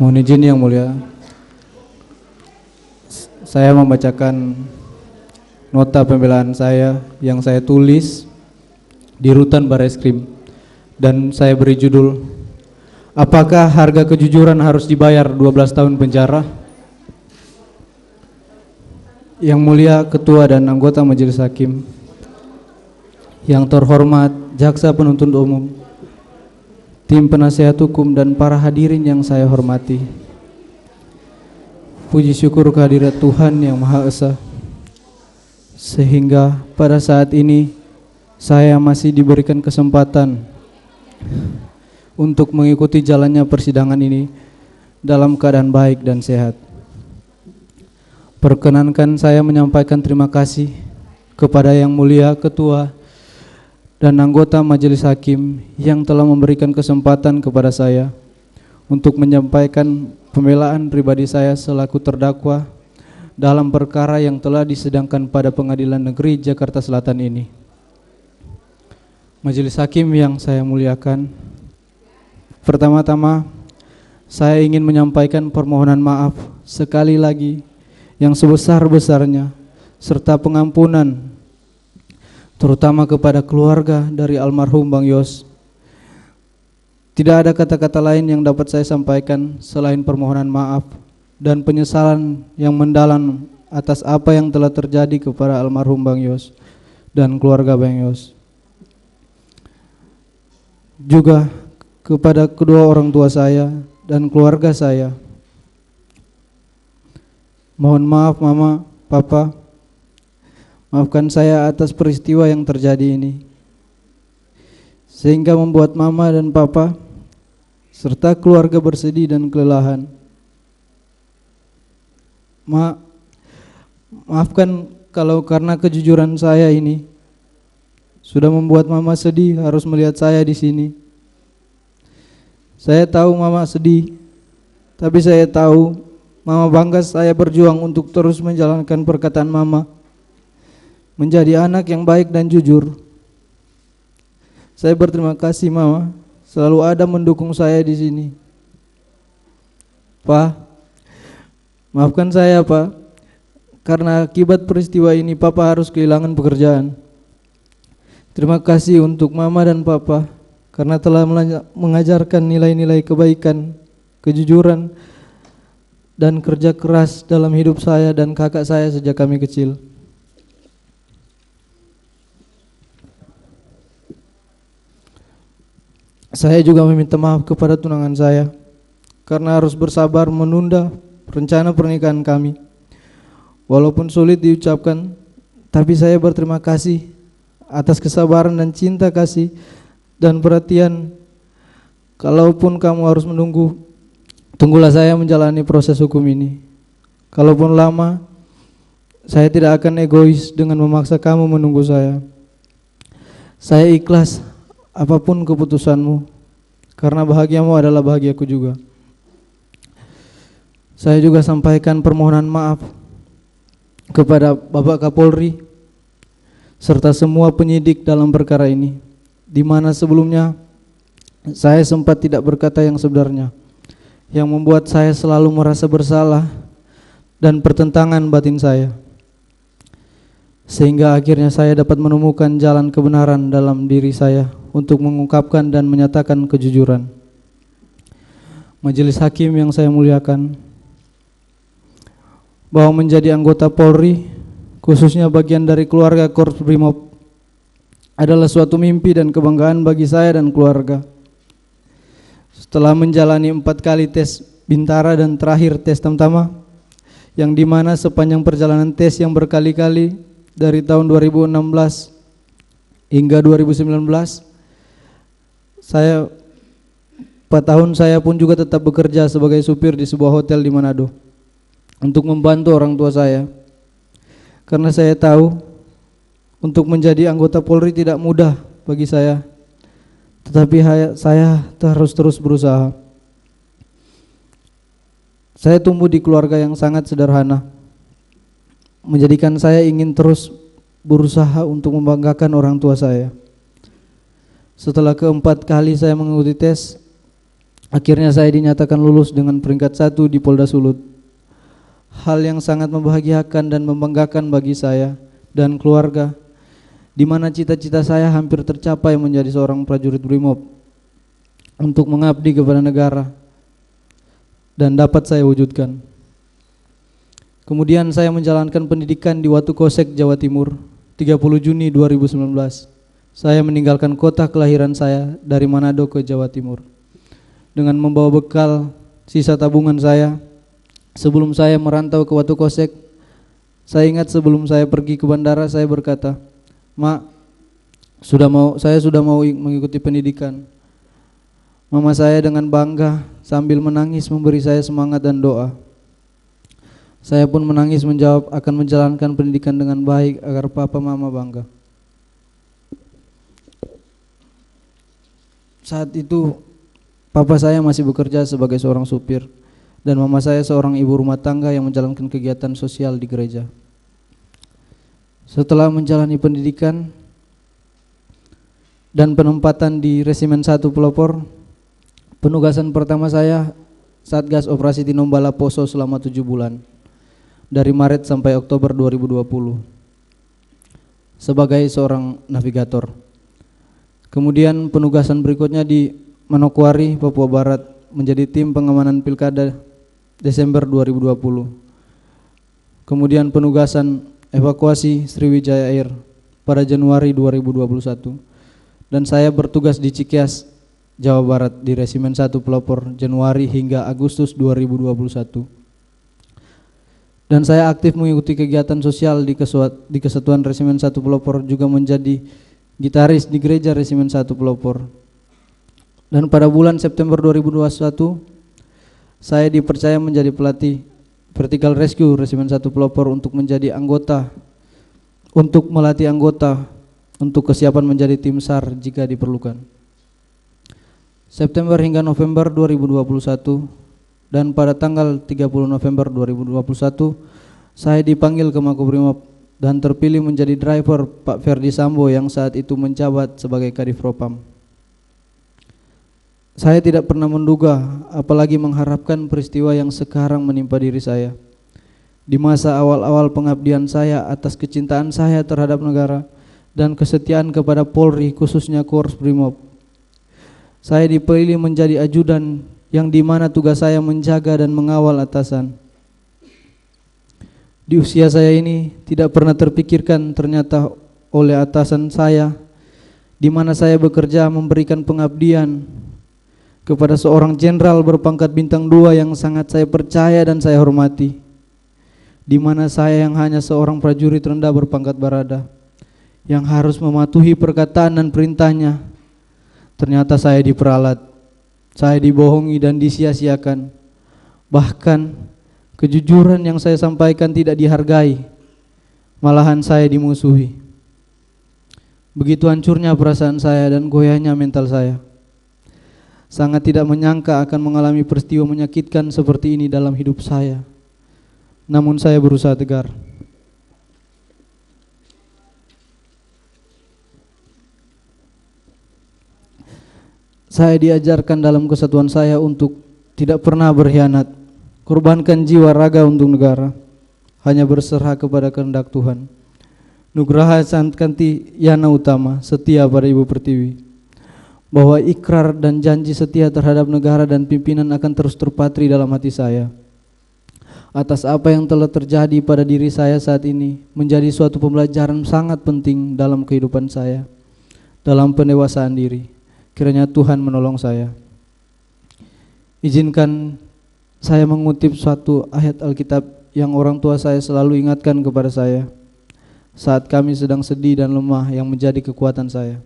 Mohon izin yang mulia, saya membacakan nota pembelaan saya yang saya tulis di Rutan Barreskrim dan saya beri judul, apakah harga kejujuran harus dibayar 12 tahun penjara? Yang mulia Ketua dan anggota Majelis Hakim, yang terhormat Jaksa Penuntut Umum, tim penasihat hukum dan para hadirin yang saya hormati. Puji syukur kehadirat Tuhan yang Maha Esa, sehingga pada saat ini saya masih diberikan kesempatan untuk mengikuti jalannya persidangan ini dalam keadaan baik dan sehat. Perkenankan saya menyampaikan terima kasih kepada Yang Mulia Ketua dan anggota Majelis Hakim yang telah memberikan kesempatan kepada saya untuk menyampaikan pembelaan pribadi saya selaku terdakwa dalam perkara yang telah disidangkan pada Pengadilan Negeri Jakarta Selatan ini. Majelis Hakim yang saya muliakan, pertama-tama saya ingin menyampaikan permohonan maaf sekali lagi yang sebesar-besarnya serta pengampunan terutama kepada keluarga dari almarhum Bang Yos. Tidak ada kata-kata lain yang dapat saya sampaikan selain permohonan maaf dan penyesalan yang mendalam atas apa yang telah terjadi kepada almarhum Bang Yos dan keluarga Bang Yos. Juga kepada kedua orang tua saya dan keluarga saya. Mohon maaf Mama, Papa, maafkan saya atas peristiwa yang terjadi ini, sehingga membuat Mama dan Papa serta keluarga bersedih dan kelelahan. Maafkan kalau karena kejujuran saya ini sudah membuat Mama sedih harus melihat saya di sini. Saya tahu Mama sedih, tapi saya tahu Mama bangga saya berjuang untuk terus menjalankan perkataan Mama, menjadi anak yang baik dan jujur. Saya berterima kasih Mama selalu ada mendukung saya di sini. Pak, maafkan saya Pak, karena akibat peristiwa ini Papa harus kehilangan pekerjaan. Terima kasih untuk Mama dan Papa karena telah mengajarkan nilai-nilai kebaikan, kejujuran, dan kerja keras dalam hidup saya dan kakak saya sejak kami kecil. Saya juga meminta maaf kepada tunangan saya karena harus bersabar menunda rencana pernikahan kami. Walaupun sulit diucapkan, tapi saya berterima kasih atas kesabaran dan cinta kasih dan perhatian. Kalaupun kamu harus menunggu, tunggulah saya menjalani proses hukum ini. Kalaupun lama, saya tidak akan egois dengan memaksa kamu menunggu saya. Saya ikhlas apapun keputusanmu, karena bahagiamu adalah bahagiaku juga. Saya juga sampaikan permohonan maaf kepada Bapak Kapolri serta semua penyidik dalam perkara ini, di mana sebelumnya saya sempat tidak berkata yang sebenarnya, yang membuat saya selalu merasa bersalah dan pertentangan batin saya, sehingga akhirnya saya dapat menemukan jalan kebenaran dalam diri saya untuk mengungkapkan dan menyatakan kejujuran. Majelis Hakim yang saya muliakan, bahwa menjadi anggota Polri, khususnya bagian dari keluarga Korps Brimob, adalah suatu mimpi dan kebanggaan bagi saya dan keluarga. Setelah menjalani 4 kali tes Bintara dan terakhir tes Tamtama, yang dimana sepanjang perjalanan tes yang berkali-kali dari tahun 2016 hingga 2019, saya 4 tahun saya pun juga tetap bekerja sebagai supir di sebuah hotel di Manado untuk membantu orang tua saya. Karena saya tahu untuk menjadi anggota Polri tidak mudah bagi saya, tetapi saya harus terus berusaha. Saya tumbuh di keluarga yang sangat sederhana, menjadikan saya ingin terus berusaha untuk membanggakan orang tua saya. Setelah keempat kali saya mengikuti tes, Akhirnya saya dinyatakan lulus dengan peringkat 1 di Polda Sulut. Hal yang sangat membahagiakan dan membanggakan bagi saya dan keluarga, di mana cita-cita saya hampir tercapai menjadi seorang prajurit BRIMOB untuk mengabdi kepada negara, dan dapat saya wujudkan. Kemudian saya menjalankan pendidikan di Watu Kosek, Jawa Timur, 30 Juni 2019. Saya meninggalkan kota kelahiran saya dari Manado ke Jawa Timur dengan membawa bekal sisa tabungan saya. Sebelum saya merantau ke Watu Kosek, saya ingat sebelum saya pergi ke bandara saya berkata, "Mak, saya sudah mau mengikuti pendidikan." Mama saya dengan bangga sambil menangis memberi saya semangat dan doa. Saya pun menangis menjawab akan menjalankan pendidikan dengan baik agar papa mama bangga. Saat itu papa saya masih bekerja sebagai seorang supir dan mama saya seorang ibu rumah tangga yang menjalankan kegiatan sosial di gereja. Setelah menjalani pendidikan dan penempatan di Resimen 1 Pelopor, penugasan pertama saya Satgas Operasi Tinombala Poso selama 7 bulan, dari Maret sampai Oktober 2020, sebagai seorang navigator. Kemudian penugasan berikutnya di Manokwari, Papua Barat, menjadi tim pengamanan Pilkada Desember 2020. Kemudian penugasan evakuasi Sriwijaya Air pada Januari 2021. Dan saya bertugas di Cikeas, Jawa Barat di Resimen 1 Pelopor Januari hingga Agustus 2021. Dan saya aktif mengikuti kegiatan sosial di Kesatuan Resimen 1 Pelopor, juga menjadi gitaris di gereja Resimen 1 Pelopor. Dan pada bulan September 2021, saya dipercaya menjadi pelatih Vertical Rescue Resimen 1 Pelopor untuk melatih anggota untuk kesiapan menjadi tim SAR jika diperlukan. September hingga November 2021, dan pada tanggal 30 November 2021 saya dipanggil ke Makobrimob dan terpilih menjadi driver Pak Ferdi Sambo yang saat itu menjabat sebagai Kadif Propam. Saya tidak pernah menduga, apalagi mengharapkan peristiwa yang sekarang menimpa diri saya. Di masa awal-awal pengabdian saya atas kecintaan saya terhadap negara dan kesetiaan kepada Polri, khususnya Korps Brimob, saya dipilih menjadi ajudan yang dimana tugas saya menjaga dan mengawal atasan. Di usia saya ini tidak pernah terpikirkan ternyata oleh atasan saya, di mana saya bekerja memberikan pengabdian kepada seorang jenderal berpangkat bintang 2 yang sangat saya percaya dan saya hormati, di mana saya yang hanya seorang prajurit rendah berpangkat barada yang harus mematuhi perkataan dan perintahnya, ternyata saya diperalat, saya dibohongi dan disia-siakan. Bahkan kejujuran yang saya sampaikan tidak dihargai, malahan saya dimusuhi. Begitu hancurnya perasaan saya dan goyahnya mental saya. Sangat tidak menyangka akan mengalami peristiwa menyakitkan seperti ini dalam hidup saya. Namun saya berusaha tegar. Saya diajarkan dalam kesatuan saya untuk tidak pernah berkhianat, korbankan jiwa raga untuk negara, hanya berserah kepada kehendak Tuhan. Nugraha Sankanti Yana Utama, setia pada Ibu Pertiwi, bahwa ikrar dan janji setia terhadap negara dan pimpinan akan terus terpatri dalam hati saya. Atas apa yang telah terjadi pada diri saya saat ini menjadi suatu pembelajaran sangat penting dalam kehidupan saya, dalam pendewasaan diri. Kiranya Tuhan menolong saya. Izinkan saya mengutip suatu ayat Alkitab yang orang tua saya selalu ingatkan kepada saya saat kami sedang sedih dan lemah, yang menjadi kekuatan saya.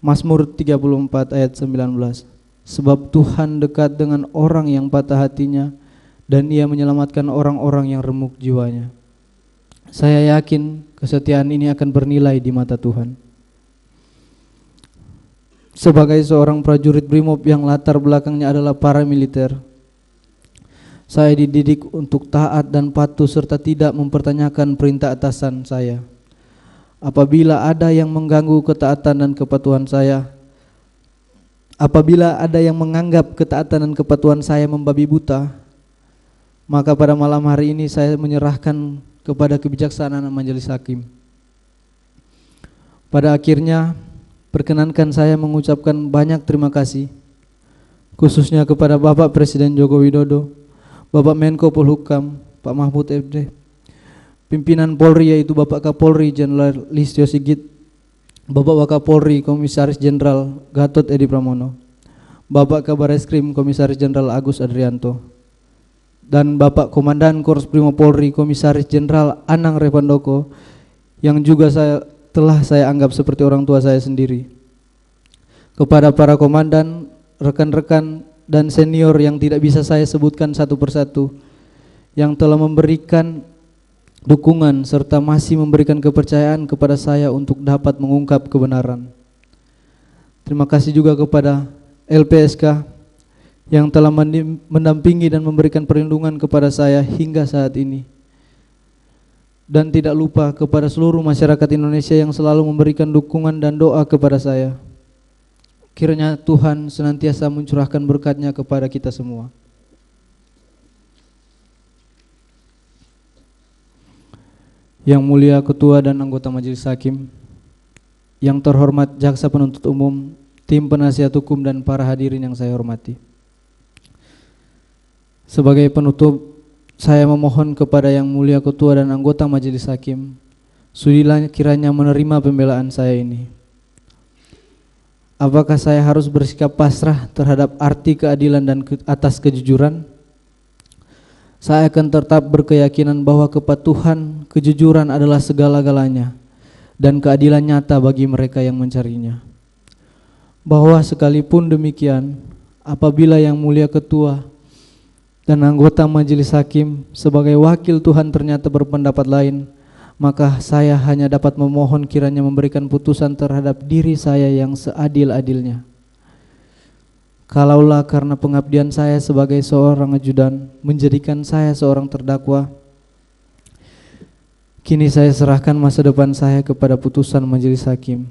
Mazmur 34 ayat 19. Sebab Tuhan dekat dengan orang yang patah hatinya, dan Ia menyelamatkan orang-orang yang remuk jiwanya. Saya yakin kesetiaan ini akan bernilai di mata Tuhan. Sebagai seorang prajurit Brimob yang latar belakangnya adalah paramiliter, saya dididik untuk taat dan patuh serta tidak mempertanyakan perintah atasan saya. Apabila ada yang mengganggu ketaatan dan kepatuhan saya, apabila ada yang menganggap ketaatan dan kepatuhan saya membabi buta, maka pada malam hari ini saya menyerahkan kepada kebijaksanaan majelis hakim. Pada akhirnya, perkenankan saya mengucapkan banyak terima kasih, khususnya kepada Bapak Presiden Joko Widodo, Bapak Menko Polhukam, Pak Mahfud MD, pimpinan Polri yaitu Bapak Kapolri Jenderal Listio Sigit, Bapak Wakapolri Komisaris Jenderal Gatot Edi Pramono, Bapak Kabareskrim Komisaris Jenderal Agus Adrianto, dan Bapak Komandan Korps Brimo Polri Komisaris Jenderal Anang Revandoko yang juga telah saya anggap seperti orang tua saya sendiri. Kepada para komandan, rekan-rekan dan senior yang tidak bisa saya sebutkan satu persatu, yang telah memberikan dukungan serta masih memberikan kepercayaan kepada saya untuk dapat mengungkap kebenaran. Terima kasih juga kepada LPSK yang telah mendampingi dan memberikan perlindungan kepada saya hingga saat ini. Dan tidak lupa kepada seluruh masyarakat Indonesia yang selalu memberikan dukungan dan doa kepada saya. Kiranya Tuhan senantiasa mencurahkan berkat-Nya kepada kita semua. Yang mulia Ketua dan anggota Majelis Hakim, yang terhormat Jaksa Penuntut Umum, tim penasihat hukum dan para hadirin yang saya hormati. Sebagai penutup, saya memohon kepada yang mulia Ketua dan anggota Majelis Hakim, sudilah kiranya menerima pembelaan saya ini. Apakah saya harus bersikap pasrah terhadap arti keadilan dan atas kejujuran? Saya akan tetap berkeyakinan bahwa kepatuhan, kejujuran adalah segala-galanya dan keadilan nyata bagi mereka yang mencarinya. Bahwa sekalipun demikian, apabila yang mulia Ketua dan anggota Majelis Hakim sebagai wakil Tuhan ternyata berpendapat lain, maka saya hanya dapat memohon kiranya memberikan putusan terhadap diri saya yang seadil-adilnya. Kalaulah karena pengabdian saya sebagai seorang ajudan menjadikan saya seorang terdakwa, kini saya serahkan masa depan saya kepada putusan Majelis Hakim.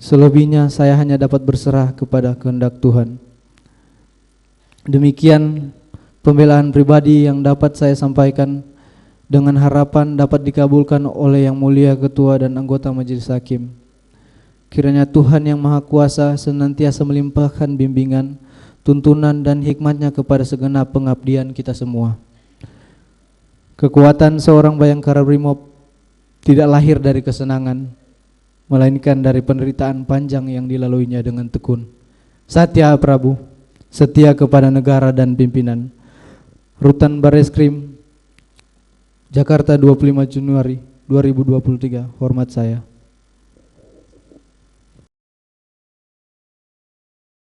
Selebihnya saya hanya dapat berserah kepada kehendak Tuhan. Demikian pembelaan pribadi yang dapat saya sampaikan, dengan harapan dapat dikabulkan oleh yang mulia Ketua dan anggota Majelis Hakim. Kiranya Tuhan yang Maha Kuasa senantiasa melimpahkan bimbingan, tuntunan dan hikmat-Nya kepada segenap pengabdian kita semua. Kekuatan seorang Bayangkara Brimob tidak lahir dari kesenangan, melainkan dari penderitaan panjang yang dilaluinya dengan tekun. Satya Prabu, setia kepada negara dan pimpinan. Rutan Bareskrim, Jakarta 25 Januari 2023. Hormat saya.